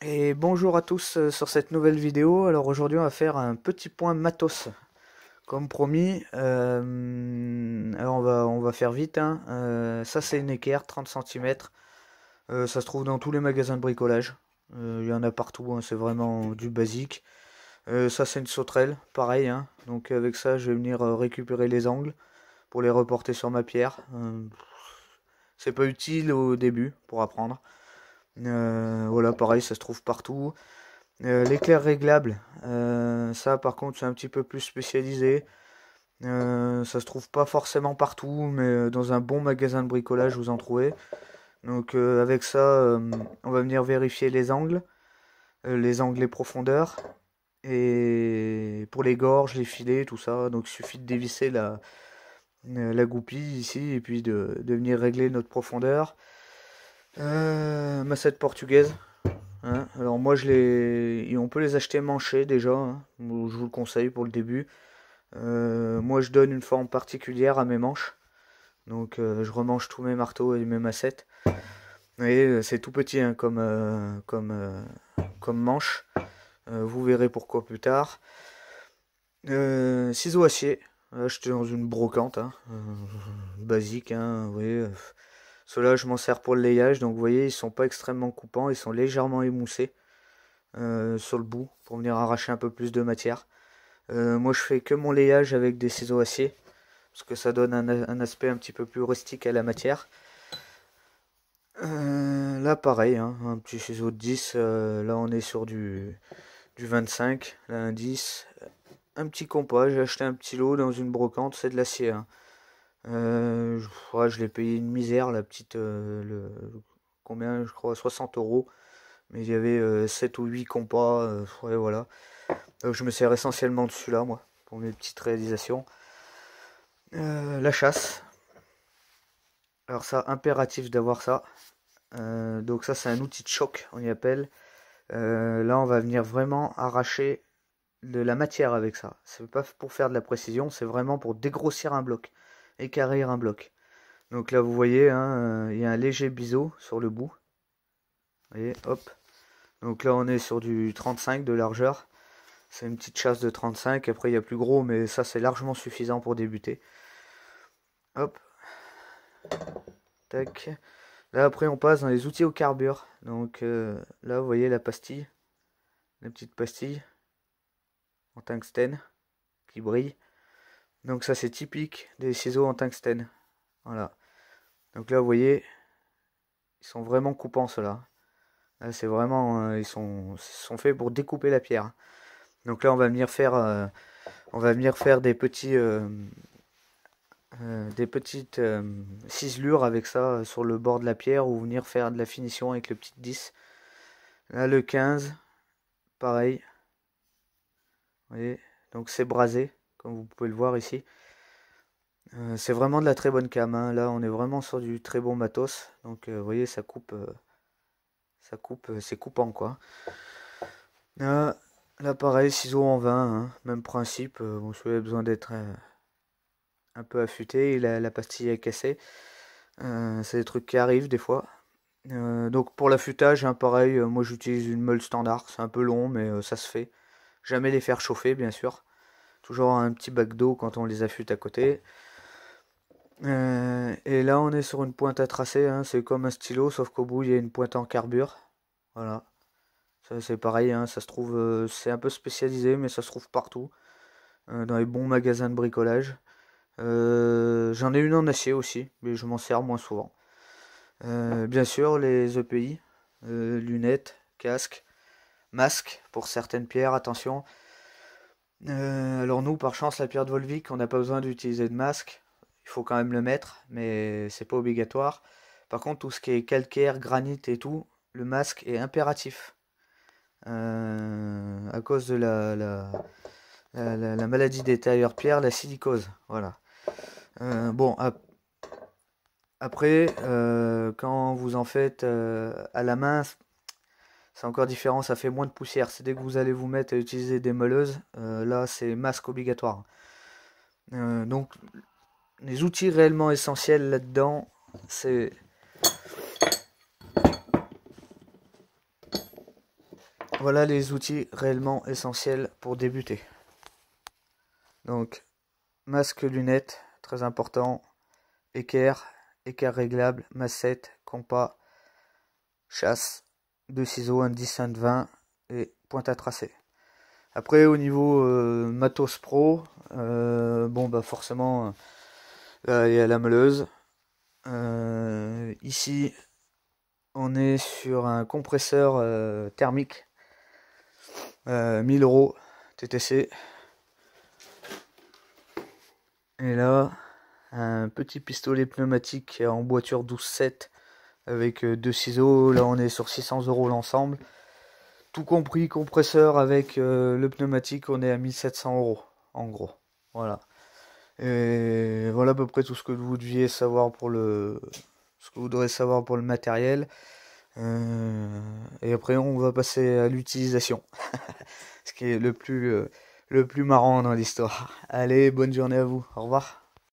Et bonjour à tous sur cette nouvelle vidéo. Alors aujourd'hui on va faire un petit point matos. Comme promis, alors on va faire vite, hein. Ça c'est une équerre 30 cm. Ça se trouve dans tous les magasins de bricolage. Il y en a partout, hein, c'est vraiment du basique. Ça c'est une sauterelle, pareil, hein. Donc avec ça je vais venir récupérer les angles pour les reporter sur ma pierre. C'est pas utile au début pour apprendre. Voilà, pareil, ça se trouve partout. L'éclair réglable, ça par contre c'est un petit peu plus spécialisé. Ça se trouve pas forcément partout, mais dans un bon magasin de bricolage vous en trouvez. Donc avec ça, on va venir vérifier les angles, les profondeurs, et pour les gorges, les filets, tout ça. Donc il suffit de dévisser la goupille ici et puis de venir régler notre profondeur. Massette portugaise. Hein. Alors moi on peut les acheter manchés déjà, hein. Je vous le conseille pour le début. Moi je donne une forme particulière à mes manches. Donc je remanche tous mes marteaux et mes massettes. Et c'est tout petit, hein, comme manche. Vous verrez pourquoi plus tard. Ciseaux acier. Acheté dans une brocante, hein, basique, hein, vous voyez. Ceux-là je m'en sers pour le layage. Donc vous voyez ils sont pas extrêmement coupants. Ils sont légèrement émoussés sur le bout pour venir arracher un peu plus de matière. Moi je fais que mon layage avec des ciseaux acier parce que ça donne un aspect un petit peu plus rustique à la matière. Là pareil, hein, un petit ciseau de 10, là on est sur du 25, là un 10. Un petit compas, j'ai acheté un petit lot dans une brocante, c'est de l'acier, hein. Je l'ai payé une misère, la petite, combien je crois, 60 €. Mais il y avait 7 ou 8 compas, ouais, voilà. Donc je me sers essentiellement de celui-là, moi, pour mes petites réalisations. La chasse. Alors ça, impératif d'avoir ça. Donc ça, c'est un outil de choc, on y appelle. Là, on va venir vraiment arracher de la matière avec ça. C'est pas pour faire de la précision, c'est vraiment pour dégrossir un bloc, équarrir un bloc. Donc là, vous voyez, hein, il y a un léger biseau sur le bout. Vous voyez, hop. Donc là, on est sur du 35 de largeur. C'est une petite chasse de 35. Après, il y a plus gros, mais ça, c'est largement suffisant pour débuter. Hop, tac. Là, après, on passe dans les outils au carbure. Donc là, vous voyez la pastille, la petite pastille en tungstène qui brille. Donc ça, c'est typique des ciseaux en tungstène. Voilà. Donc là, vous voyez, ils sont vraiment coupants, ceux-là. Là, c'est vraiment, ils sont faits pour découper la pierre. Donc là, on va venir faire des petites ciselures avec ça sur le bord de la pierre ou venir faire de la finition avec le petit 10. Là, le 15, pareil. Vous voyez, donc c'est brasé, comme vous pouvez le voir ici. C'est vraiment de la très bonne cam, hein. Là, on est vraiment sur du très bon matos. Donc, vous voyez, ça coupe, c'est coupant, quoi. Euh, Là, pareil, ciseaux en vin, hein, même principe. Bon, si vous avez besoin d'être un peu affûté, et la pastille est cassée. C'est des trucs qui arrivent des fois. Donc pour l'affûtage, hein, pareil, moi j'utilise une meule standard. C'est un peu long, mais ça se fait. Jamais les faire chauffer, bien sûr. Toujours un petit bac d'eau quand on les affûte à côté. Et là, on est sur une pointe à tracer, hein. C'est comme un stylo, sauf qu'au bout, il y a une pointe en carbure. Voilà. Ça, c'est pareil, hein. Ça se trouve, c'est un peu spécialisé, mais ça se trouve partout. Dans les bons magasins de bricolage. J'en ai une en acier aussi, mais je m'en sers moins souvent. Bien sûr, les EPI, lunettes, casque, masque pour certaines pierres, attention. Alors nous, par chance, la pierre de Volvic, on n'a pas besoin d'utiliser de masque. Il faut quand même le mettre, mais c'est pas obligatoire. Par contre, tout ce qui est calcaire, granit et tout, le masque est impératif. À cause de la maladie des tailleurs-pierres, la silicose. Voilà. Bon, après, quand vous en faites à la main, c'est encore différent, ça fait moins de poussière. C'est dès que vous allez vous mettre à utiliser des meuleuses, là c'est masque obligatoire. Donc les outils réellement essentiels là-dedans, c'est Voilà les outils réellement essentiels pour débuter. Donc, masque, lunettes, très important, équerre réglable, massette, compas, chasse, 2 ciseaux, un 10, un 20 et pointe à tracer. Après au niveau matos pro, bon bah forcément il y a la meuleuse. Ici on est sur un compresseur thermique 1000 € TTC. Et là un petit pistolet pneumatique en boîture 12-7 avec 2 ciseaux. Là on est sur 600 € l'ensemble. Tout compris, compresseur avec le pneumatique, on est à 1700 € en gros. Voilà. Et voilà à peu près tout ce que vous deviez savoir pour ce que vous devrez savoir pour le matériel. Et après on va passer à l'utilisation. Ce qui est le plus marrant dans l'histoire. Allez, bonne journée à vous. Au revoir.